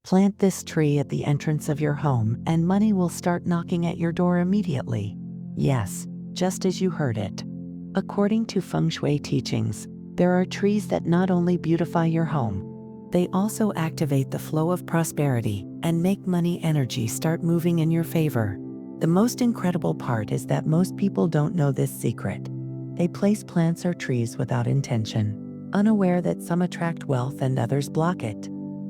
Plant this tree at the entrance of your home and money will start knocking at your door immediately. Yes, just as you heard it. According to Feng Shui teachings, there are trees that not only beautify your home, they also activate the flow of prosperity and make money energy start moving in your favor. The most incredible part is that most people don't know this secret. They place plants or trees without intention, unaware that some attract wealth and others block it.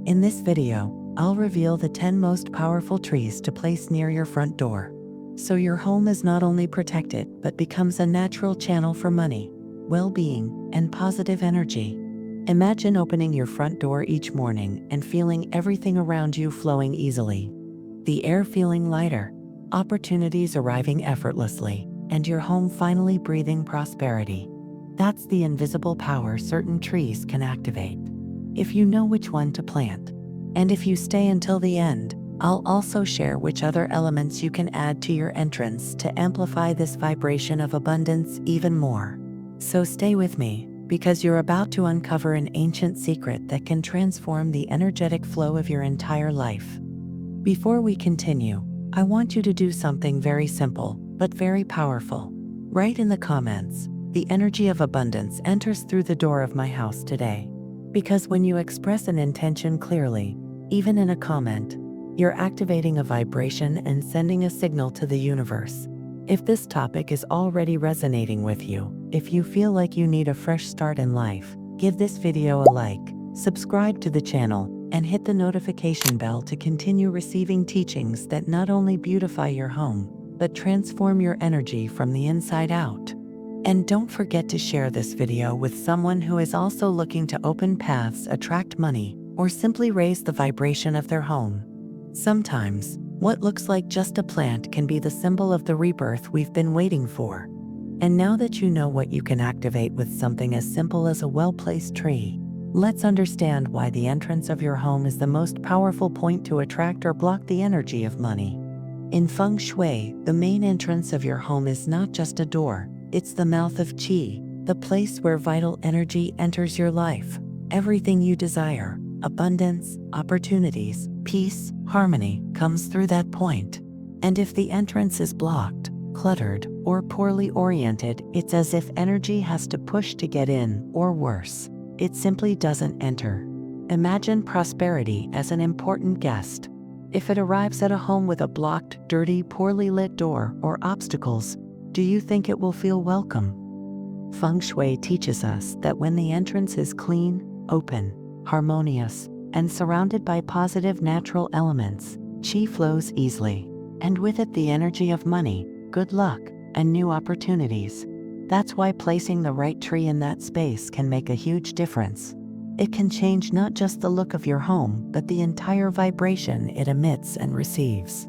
In this video, I'll reveal the 10 most powerful trees to place near your front door, so your home is not only protected but becomes a natural channel for money, well-being, and positive energy. Imagine opening your front door each morning and feeling everything around you flowing easily. The air feeling lighter, opportunities arriving effortlessly, and your home finally breathing prosperity. That's the invisible power certain trees can activate, if you know which one to plant. And if you stay until the end, I'll also share which other elements you can add to your entrance to amplify this vibration of abundance even more. So stay with me, because you're about to uncover an ancient secret that can transform the energetic flow of your entire life. Before we continue, I want you to do something very simple, but very powerful. Write in the comments, "The energy of abundance enters through the door of my house today." Because when you express an intention clearly, even in a comment, you're activating a vibration and sending a signal to the universe. If this topic is already resonating with you, if you feel like you need a fresh start in life, give this video a like, subscribe to the channel, and hit the notification bell to continue receiving teachings that not only beautify your home, but transform your energy from the inside out. And don't forget to share this video with someone who is also looking to open paths, attract money, or simply raise the vibration of their home. Sometimes, what looks like just a plant can be the symbol of the rebirth we've been waiting for. And now that you know what you can activate with something as simple as a well-placed tree, let's understand why the entrance of your home is the most powerful point to attract or block the energy of money. In Feng Shui, the main entrance of your home is not just a door, it's the mouth of Qi, the place where vital energy enters your life. Everything you desire, abundance, opportunities, peace, harmony, comes through that point. And if the entrance is blocked, cluttered, or poorly oriented, it's as if energy has to push to get in, or worse, it simply doesn't enter. Imagine prosperity as an important guest. If it arrives at a home with a blocked, dirty, poorly lit door or obstacles, do you think it will feel welcome? Feng Shui teaches us that when the entrance is clean, open, harmonious, and surrounded by positive natural elements, Qi flows easily, and with it the energy of money, good luck, and new opportunities. That's why placing the right tree in that space can make a huge difference. It can change not just the look of your home, but the entire vibration it emits and receives.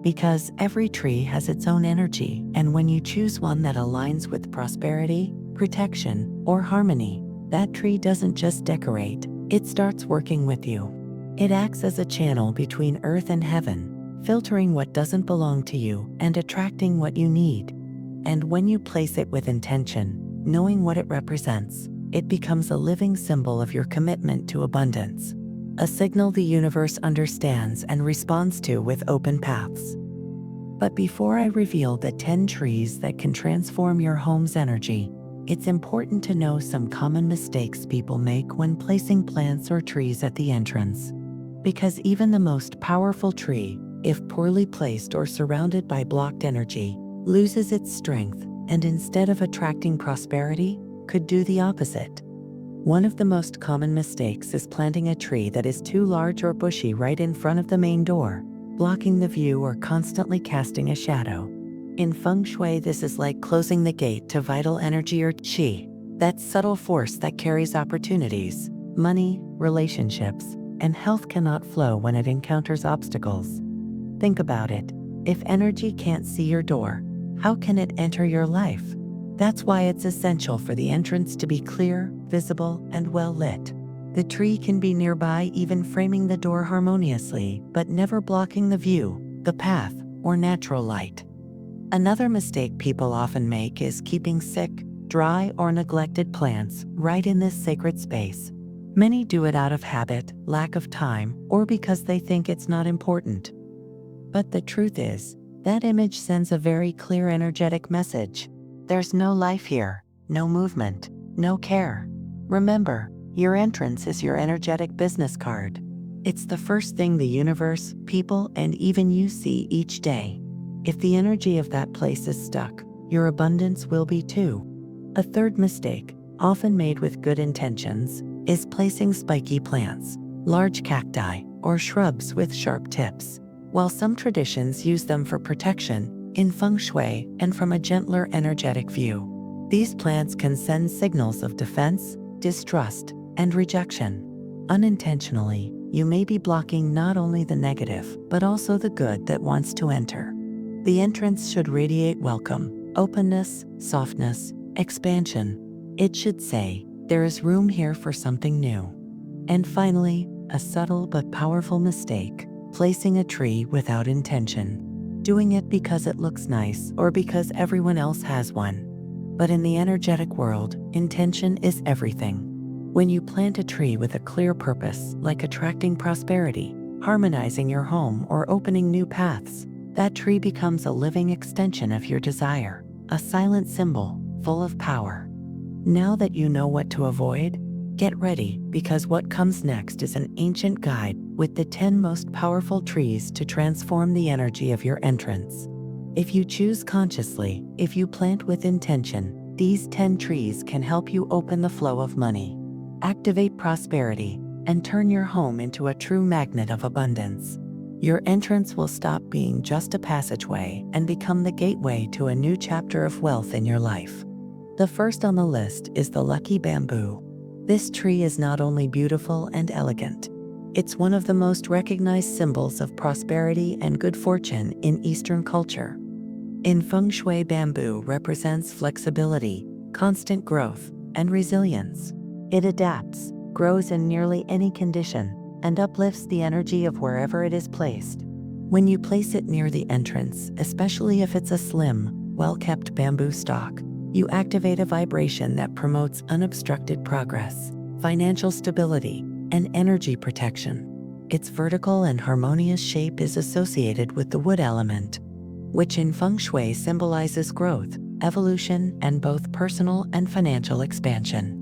Because every tree has its own energy, and when you choose one that aligns with prosperity, protection, or harmony, that tree doesn't just decorate, it starts working with you. It acts as a channel between earth and heaven, filtering what doesn't belong to you and attracting what you need. And when you place it with intention, knowing what it represents, it becomes a living symbol of your commitment to abundance, a signal the universe understands and responds to with open paths. But before I reveal the 10 trees that can transform your home's energy, it's important to know some common mistakes people make when placing plants or trees at the entrance. Because even the most powerful tree, if poorly placed or surrounded by blocked energy, loses its strength and instead of attracting prosperity, could do the opposite. One of the most common mistakes is planting a tree that is too large or bushy right in front of the main door, blocking the view or constantly casting a shadow. In Feng Shui, this is like closing the gate to vital energy or Qi, that subtle force that carries opportunities, money, relationships, and health cannot flow when it encounters obstacles. Think about it. If energy can't see your door, how can it enter your life? That's why it's essential for the entrance to be clear, visible, and well lit. The tree can be nearby, even framing the door harmoniously, but never blocking the view, the path, or natural light. Another mistake people often make is keeping sick, dry, or neglected plants right in this sacred space. Many do it out of habit, lack of time, or because they think it's not important. But the truth is, that image sends a very clear energetic message. There's no life here, no movement, no care. Remember, your entrance is your energetic business card. It's the first thing the universe, people, and even you see each day. If the energy of that place is stuck, your abundance will be too. A third mistake, often made with good intentions, is placing spiky plants, large cacti, or shrubs with sharp tips. While some traditions use them for protection, in Feng Shui and from a gentler energetic view, these plants can send signals of defense, distrust, and rejection. Unintentionally, you may be blocking not only the negative, but also the good that wants to enter. The entrance should radiate welcome, openness, softness, expansion. It should say, there is room here for something new. And finally, a subtle but powerful mistake, placing a tree without intention. Doing it because it looks nice or because everyone else has one. But in the energetic world, intention is everything. When you plant a tree with a clear purpose, like attracting prosperity, harmonizing your home, or opening new paths, that tree becomes a living extension of your desire, a silent symbol, full of power. Now that you know what to avoid, get ready, because what comes next is an ancient guide with the 10 most powerful trees to transform the energy of your entrance. If you choose consciously, if you plant with intention, these 10 trees can help you open the flow of money, activate prosperity, and turn your home into a true magnet of abundance. Your entrance will stop being just a passageway and become the gateway to a new chapter of wealth in your life. The first on the list is the lucky bamboo. This tree is not only beautiful and elegant, it's one of the most recognized symbols of prosperity and good fortune in Eastern culture. In Feng Shui, bamboo represents flexibility, constant growth, and resilience. It adapts, grows in nearly any condition, and uplifts the energy of wherever it is placed. When you place it near the entrance, especially if it's a slim, well-kept bamboo stalk, you activate a vibration that promotes unobstructed progress, financial stability, and energy protection. Its vertical and harmonious shape is associated with the wood element, which in Feng Shui symbolizes growth, evolution, and both personal and financial expansion.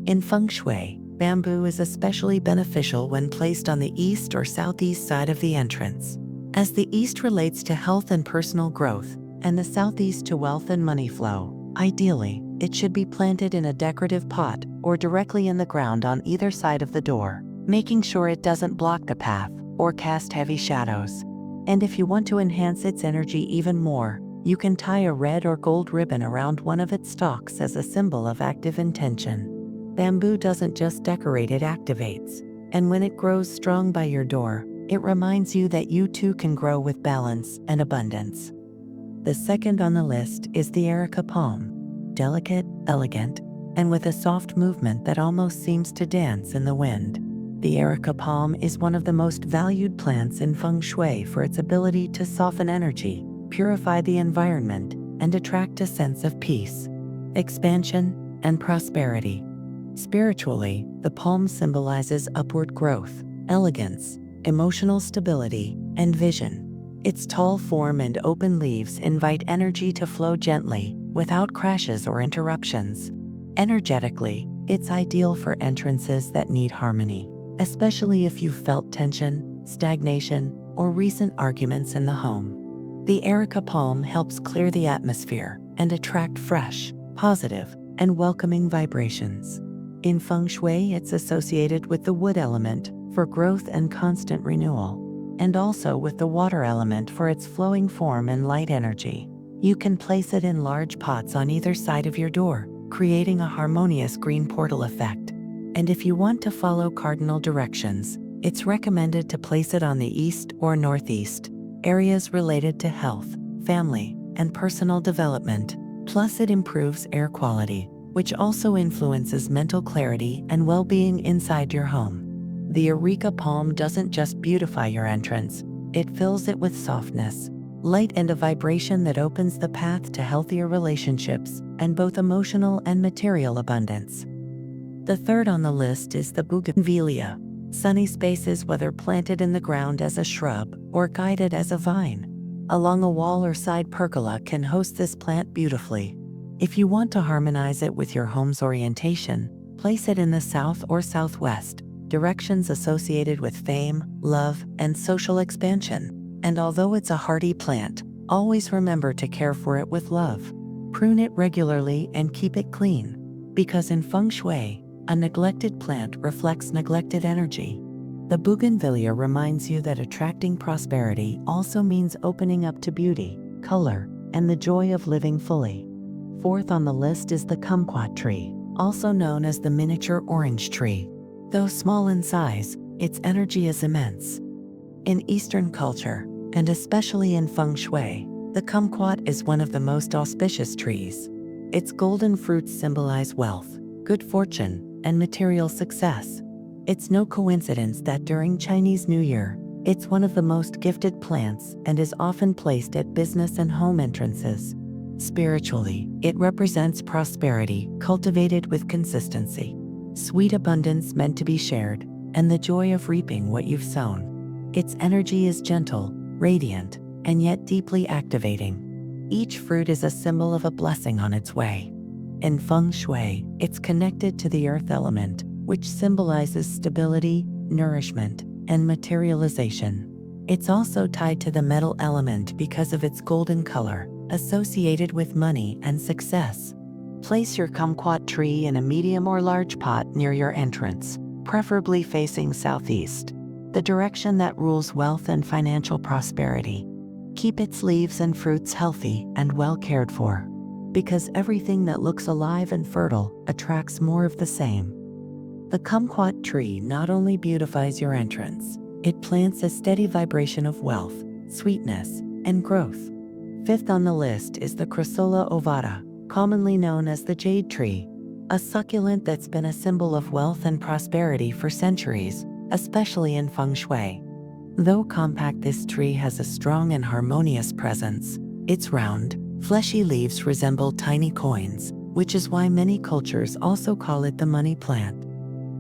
In Feng Shui, bamboo is especially beneficial when placed on the east or southeast side of the entrance, as the east relates to health and personal growth, and the southeast to wealth and money flow. Ideally, it should be planted in a decorative pot or directly in the ground on either side of the door, making sure it doesn't block the path or cast heavy shadows. And if you want to enhance its energy even more, you can tie a red or gold ribbon around one of its stalks as a symbol of active intention. Bamboo doesn't just decorate, it activates. And when it grows strong by your door, it reminds you that you too can grow with balance and abundance. The second on the list is the Erica palm. Delicate, elegant, and with a soft movement that almost seems to dance in the wind. The Erica palm is one of the most valued plants in Feng Shui for its ability to soften energy, purify the environment, and attract a sense of peace, expansion, and prosperity. Spiritually, the palm symbolizes upward growth, elegance, emotional stability, and vision. Its tall form and open leaves invite energy to flow gently, without crashes or interruptions. Energetically, it's ideal for entrances that need harmony, especially if you've felt tension, stagnation, or recent arguments in the home. The Erica palm helps clear the atmosphere and attract fresh, positive, and welcoming vibrations. In Feng Shui, it's associated with the wood element for growth and constant renewal, and also with the water element for its flowing form and light energy. You can place it in large pots on either side of your door, creating a harmonious green portal effect. And if you want to follow cardinal directions, it's recommended to place it on the east or northeast, areas related to health, family, and personal development. Plus, it improves air quality, which also influences mental clarity and well-being inside your home. The Erica palm doesn't just beautify your entrance, it fills it with softness, light, and a vibration that opens the path to healthier relationships and both emotional and material abundance. The third on the list is the bougainvillea. Sunny spaces, whether planted in the ground as a shrub or guided as a vine along a wall or side pergola, can host this plant beautifully. If you want to harmonize it with your home's orientation, place it in the south or southwest, directions associated with fame, love, and social expansion. And although it's a hardy plant, always remember to care for it with love. Prune it regularly and keep it clean, because in Feng Shui, a neglected plant reflects neglected energy. The bougainvillea reminds you that attracting prosperity also means opening up to beauty, color, and the joy of living fully. Fourth on the list is the kumquat tree, also known as the miniature orange tree. Though small in size, its energy is immense. In Eastern culture, and especially in Feng Shui, the kumquat is one of the most auspicious trees. Its golden fruits symbolize wealth, good fortune, and material success. It's no coincidence that during Chinese New Year, it's one of the most gifted plants and is often placed at business and home entrances. Spiritually, it represents prosperity cultivated with consistency, sweet abundance meant to be shared, and the joy of reaping what you've sown. Its energy is gentle, radiant, and yet deeply activating. Each fruit is a symbol of a blessing on its way. In Feng Shui, it's connected to the earth element, which symbolizes stability, nourishment, and materialization. It's also tied to the metal element because of its golden color, associated with money and success. Place your kumquat tree in a medium or large pot near your entrance, preferably facing southeast, the direction that rules wealth and financial prosperity. Keep its leaves and fruits healthy and well cared for, because everything that looks alive and fertile attracts more of the same. The kumquat tree not only beautifies your entrance, it plants a steady vibration of wealth, sweetness, and growth. Fifth on the list is the Chrysola ovata, commonly known as the jade tree, a succulent that's been a symbol of wealth and prosperity for centuries, especially in Feng Shui. Though compact, this tree has a strong and harmonious presence. Its round, fleshy leaves resemble tiny coins, which is why many cultures also call it the money plant.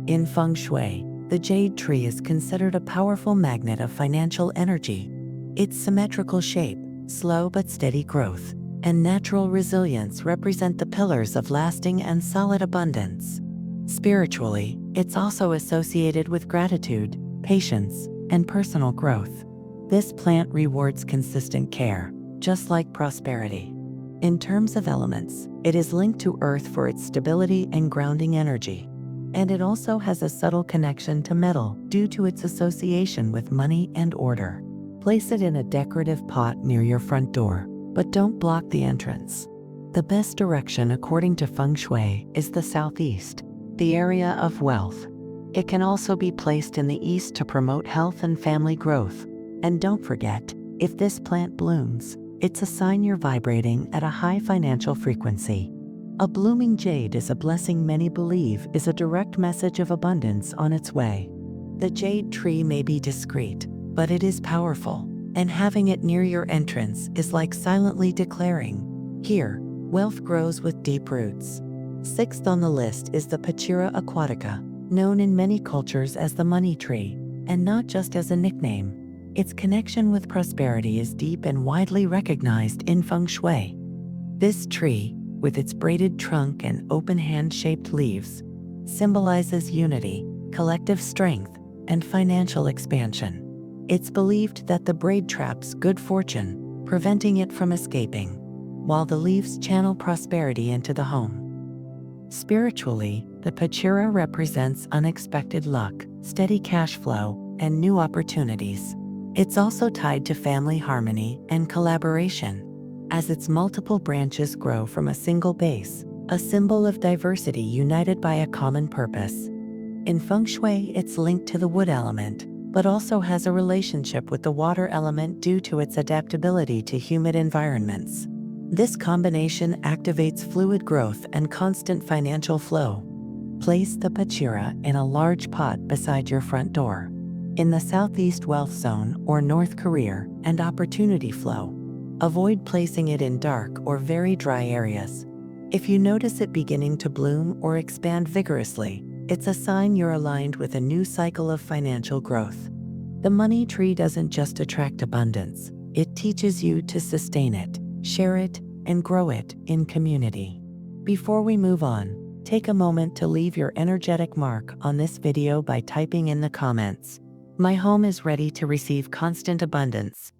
In Feng Shui, the jade tree is considered a powerful magnet of financial energy. Its symmetrical shape, slow but steady growth, and natural resilience represent the pillars of lasting and solid abundance. Spiritually, it's also associated with gratitude, patience, and personal growth. This plant rewards consistent care, just like prosperity. In terms of elements, it is linked to earth for its stability and grounding energy. And it also has a subtle connection to metal due to its association with money and order. Place it in a decorative pot near your front door, but don't block the entrance. The best direction according to Feng Shui is the southeast, the area of wealth. It can also be placed in the east to promote health and family growth. And don't forget, if this plant blooms, it's a sign you're vibrating at a high financial frequency. A blooming jade is a blessing many believe is a direct message of abundance on its way. The jade tree may be discreet, but it is powerful, and having it near your entrance is like silently declaring, "Here, wealth grows with deep roots." Sixth on the list is the Pachira aquatica, known in many cultures as the money tree, and not just as a nickname. Its connection with prosperity is deep and widely recognized in Feng Shui. This tree, with its braided trunk and open hand-shaped leaves, symbolizes unity, collective strength, and financial expansion. It's believed that the braid traps good fortune, preventing it from escaping, while the leaves channel prosperity into the home. Spiritually, the Pachira represents unexpected luck, steady cash flow, and new opportunities. It's also tied to family harmony and collaboration, as its multiple branches grow from a single base, a symbol of diversity united by a common purpose. In Feng Shui, it's linked to the wood element, but also has a relationship with the water element due to its adaptability to humid environments. This combination activates fluid growth and constant financial flow. Place the Pachira in a large pot beside your front door, in the southeast wealth zone or north career and opportunity flow. Avoid placing it in dark or very dry areas. If you notice it beginning to bloom or expand vigorously, It's a sign you're aligned with a new cycle of financial growth. The money tree doesn't just attract abundance, it teaches you to sustain it, share it, and grow it in community. Before we move on, take a moment to leave your energetic mark on this video by typing in the comments, "My home is ready to receive constant abundance."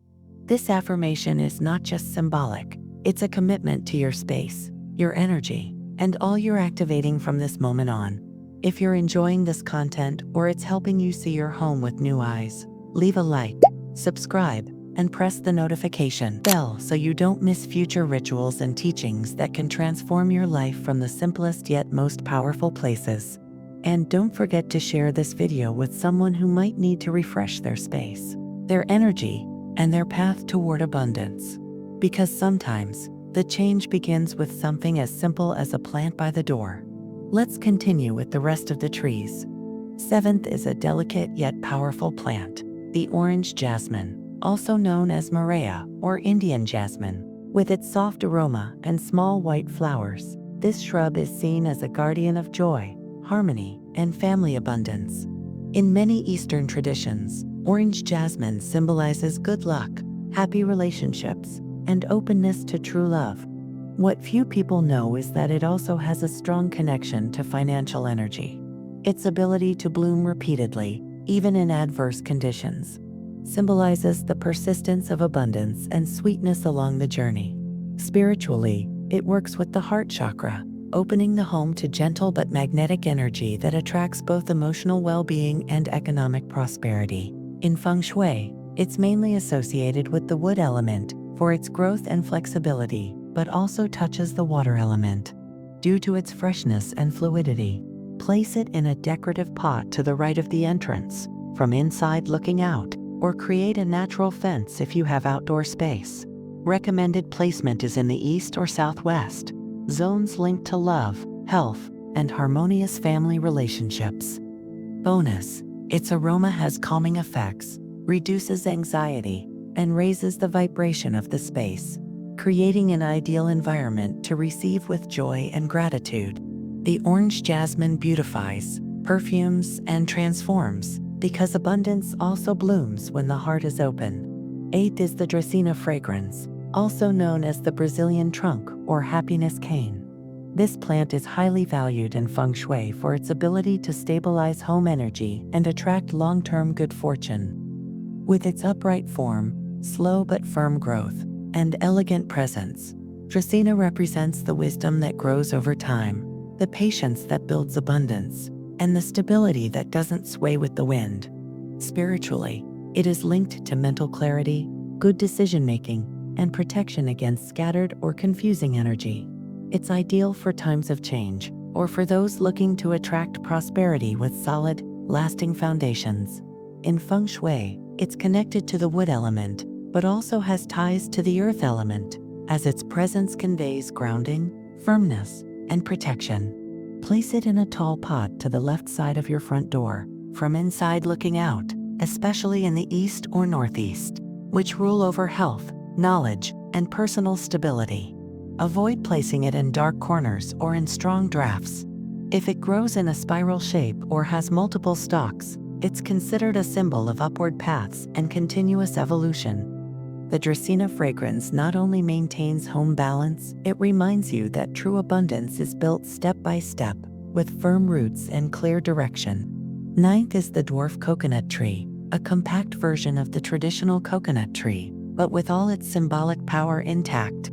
This affirmation is not just symbolic, it's a commitment to your space, your energy, and all you're activating from this moment on. If you're enjoying this content or it's helping you see your home with new eyes, leave a like, subscribe, and press the notification bell so you don't miss future rituals and teachings that can transform your life from the simplest yet most powerful places. And don't forget to share this video with someone who might need to refresh their space, their energy, and their path toward abundance. Because sometimes, the change begins with something as simple as a plant by the door. Let's continue with the rest of the trees. 7th is a delicate yet powerful plant, the orange jasmine, also known as Maria or Indian jasmine. With its soft aroma and small white flowers, this shrub is seen as a guardian of joy, harmony, and family abundance. In many Eastern traditions, orange jasmine symbolizes good luck, happy relationships, and openness to true love. What few people know is that it also has a strong connection to financial energy. Its ability to bloom repeatedly, even in adverse conditions, symbolizes the persistence of abundance and sweetness along the journey. Spiritually, it works with the heart chakra, opening the home to gentle but magnetic energy that attracts both emotional well-being and economic prosperity. In Feng Shui, it's mainly associated with the wood element for its growth and flexibility, but also touches the water element. Due to its freshness and fluidity, place it in a decorative pot to the right of the entrance, from inside looking out, or create a natural fence if you have outdoor space. Recommended placement is in the east or southwest, zones linked to love, health, and harmonious family relationships. Bonus: its aroma has calming effects, reduces anxiety, and raises the vibration of the space, creating an ideal environment to receive with joy and gratitude. The orange jasmine beautifies, perfumes, and transforms, because abundance also blooms when the heart is open. 8th is the Dracaena fragrans, also known as the Brazilian trunk or happiness cane. This plant is highly valued in Feng Shui for its ability to stabilize home energy and attract long-term good fortune. With its upright form, slow but firm growth, and elegant presence, Dracaena represents the wisdom that grows over time, the patience that builds abundance, and the stability that doesn't sway with the wind. Spiritually, it is linked to mental clarity, good decision-making, and protection against scattered or confusing energy. It's ideal for times of change, or for those looking to attract prosperity with solid, lasting foundations. In Feng Shui, it's connected to the wood element, but also has ties to the earth element, as its presence conveys grounding, firmness, and protection. Place it in a tall pot to the left side of your front door, from inside looking out, especially in the east or northeast, which rule over health, knowledge, and personal stability. Avoid placing it in dark corners or in strong drafts. If it grows in a spiral shape or has multiple stalks, it's considered a symbol of upward paths and continuous evolution. The Dracaena fragrance not only maintains home balance, it reminds you that true abundance is built step by step, with firm roots and clear direction. 9th is the dwarf coconut tree, a compact version of the traditional coconut tree, but with all its symbolic power intact.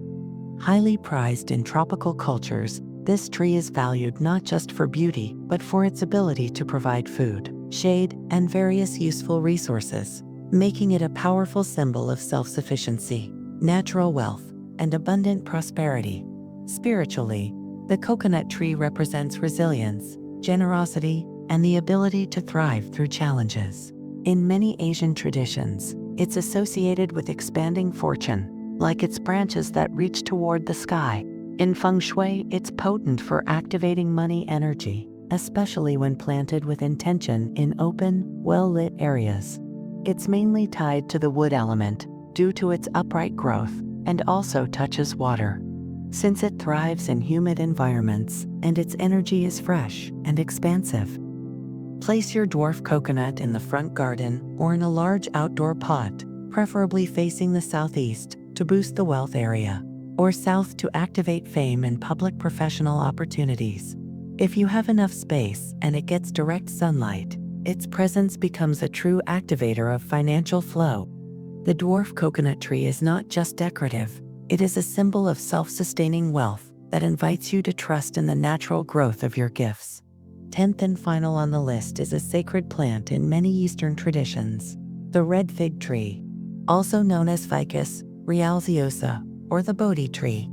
Highly prized in tropical cultures, this tree is valued not just for beauty, but for its ability to provide food, shade, and various useful resources, making it a powerful symbol of self-sufficiency, natural wealth, and abundant prosperity. Spiritually, the coconut tree represents resilience, generosity, and the ability to thrive through challenges. In many Asian traditions, it's associated with expanding fortune, like its branches that reach toward the sky. In Feng Shui, it's potent for activating money energy, especially when planted with intention in open, well-lit areas. It's mainly tied to the wood element due to its upright growth, and also touches water. Since it thrives in humid environments and its energy is fresh and expansive, Place your dwarf coconut in the front garden or in a large outdoor pot, preferably facing the southeast to boost the wealth area, or south to activate fame and public professional opportunities. If you have enough space and it gets direct sunlight, its presence becomes a true activator of financial flow. The dwarf coconut tree is not just decorative, it is a symbol of self-sustaining wealth that invites you to trust in the natural growth of your gifts. 10th and final on the list is a sacred plant in many Eastern traditions, the red fig tree, also known as Ficus realciosa or the Bodhi tree.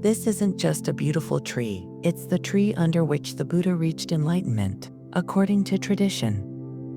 This isn't just a beautiful tree, it's the tree under which the Buddha reached enlightenment, according to tradition.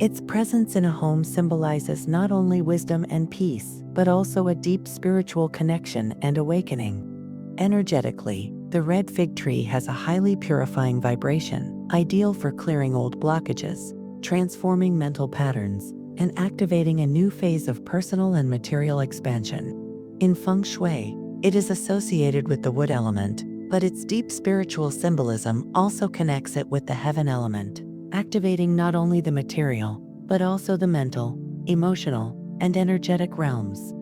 Its presence in a home symbolizes not only wisdom and peace, but also a deep spiritual connection and awakening. Energetically, the red fig tree has a highly purifying vibration, ideal for clearing old blockages, transforming mental patterns, and activating a new phase of personal and material expansion. In Feng Shui, it is associated with the wood element, but its deep spiritual symbolism also connects it with the heaven element, activating not only the material, but also the mental, emotional, and energetic realms.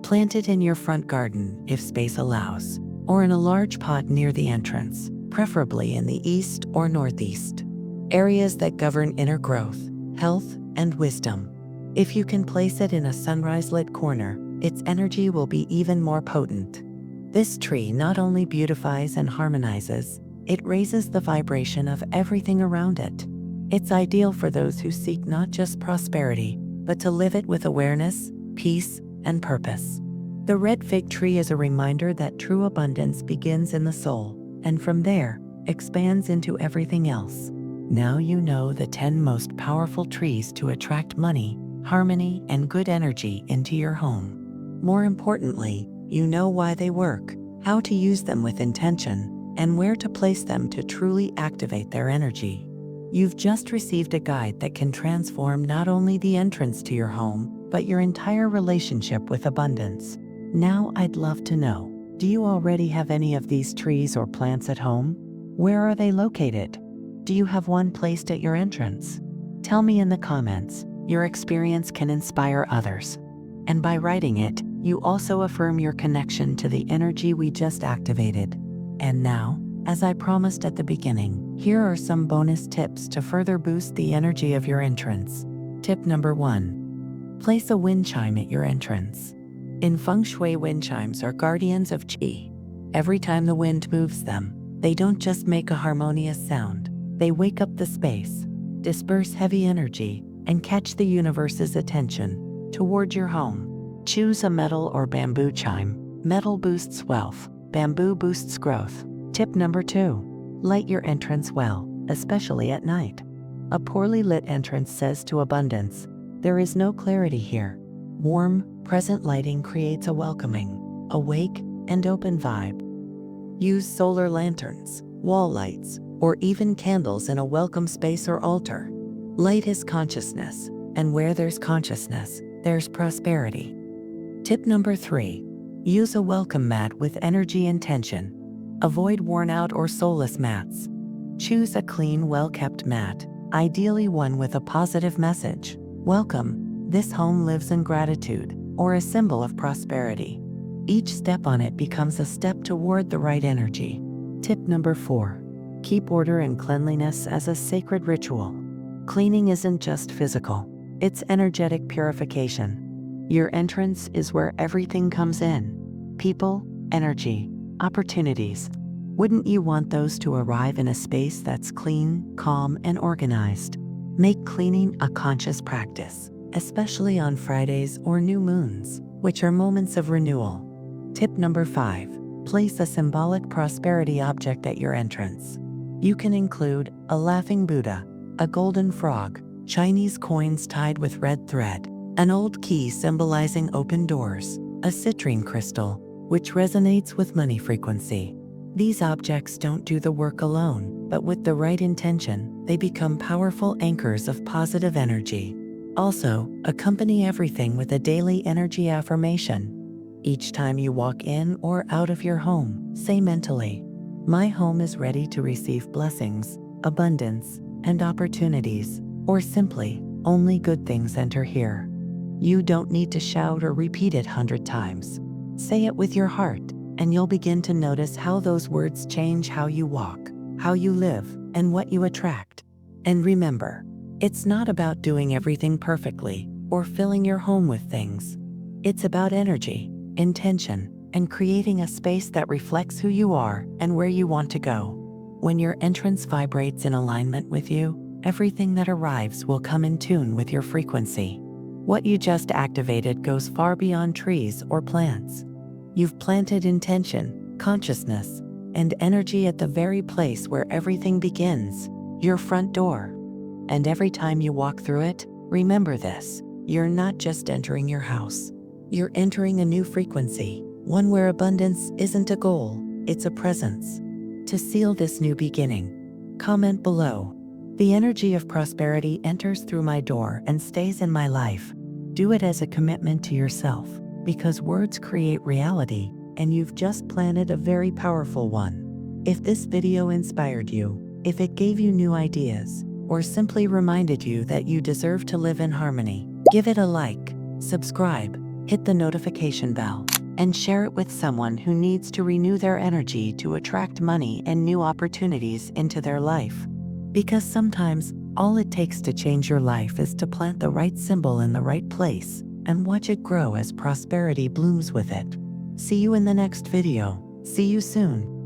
Plant it in your front garden if space allows, or in a large pot near the entrance, preferably in the east or northeast, areas that govern inner growth, health, and wisdom. If you can place it in a sunrise-lit corner, its energy will be even more potent. This tree not only beautifies and harmonizes, it raises the vibration of everything around it. It's ideal for those who seek not just prosperity, but to live it with awareness, peace, and purpose. The red fig tree is a reminder that true abundance begins in the soul, and from there, expands into everything else. Now you know the 10 most powerful trees to attract money, harmony, and good energy into your home. More importantly, you know why they work, how to use them with intention, and where to place them to truly activate their energy. You've just received a guide that can transform not only the entrance to your home, but your entire relationship with abundance. Now I'd love to know, do you already have any of these trees or plants at home? Where are they located? Do you have one placed at your entrance? Tell me in the comments. Your experience can inspire others. And by writing it, you also affirm your connection to the energy we just activated. And now, as I promised at the beginning, here are some bonus tips to further boost the energy of your entrance. Tip number 1. Place a wind chime at your entrance. In Feng Shui, wind chimes are guardians of qi. Every time the wind moves them, they don't just make a harmonious sound, they wake up the space, disperse heavy energy, and catch the universe's attention toward your home. Choose a metal or bamboo chime. Metal boosts wealth, bamboo boosts growth. Tip number 2. Light your entrance well, especially at night. A poorly lit entrance says to abundance, there is no clarity here. Warm, present lighting creates a welcoming, awake, and open vibe. Use solar lanterns, wall lights, or even candles in a welcome space or altar. Light is consciousness, and where there's consciousness, there's prosperity. Tip number 3. Use a welcome mat with energy intention. Avoid worn-out or soulless mats. Choose a clean, well-kept mat, ideally one with a positive message. Welcome, this home lives in gratitude, or a symbol of prosperity. Each step on it becomes a step toward the right energy. Tip number 4. Keep order and cleanliness as a sacred ritual. Cleaning isn't just physical, it's energetic purification. Your entrance is where everything comes in. People, energy, opportunities. Wouldn't you want those to arrive in a space that's clean, calm, and organized? Make cleaning a conscious practice, especially on Fridays or new moons, which are moments of renewal. Tip number 5. Place a symbolic prosperity object at your entrance. You can include a laughing Buddha, a golden frog, Chinese coins tied with red thread, an old key symbolizing open doors, a citrine crystal, which resonates with money frequency. These objects don't do the work alone, but with the right intention, they become powerful anchors of positive energy. Also, accompany everything with a daily energy affirmation. Each time you walk in or out of your home, say mentally, "My home is ready to receive blessings, abundance, and opportunities," or simply, only good things enter here. You don't need to shout or repeat it 100 times. Say it with your heart, and you'll begin to notice how those words change how you walk, how you live, and what you attract. And remember, it's not about doing everything perfectly or filling your home with things. It's about energy, intention, and creating a space that reflects who you are and where you want to go. When your entrance vibrates in alignment with you, everything that arrives will come in tune with your frequency. What you just activated goes far beyond trees or plants. You've planted intention, consciousness, and energy at the very place where everything begins, your front door. And every time you walk through it, remember this: you're not just entering your house. You're entering a new frequency, one where abundance isn't a goal, it's a presence. To seal this new beginning, comment below: the energy of prosperity enters through my door and stays in my life. Do it as a commitment to yourself, because words create reality, and you've just planted a very powerful one. If this video inspired you, if it gave you new ideas, or simply reminded you that you deserve to live in harmony, give it a like, subscribe, hit the notification bell, and share it with someone who needs to renew their energy to attract money and new opportunities into their life. Because sometimes, all it takes to change your life is to plant the right symbol in the right place and watch it grow as prosperity blooms with it. See you in the next video. See you soon.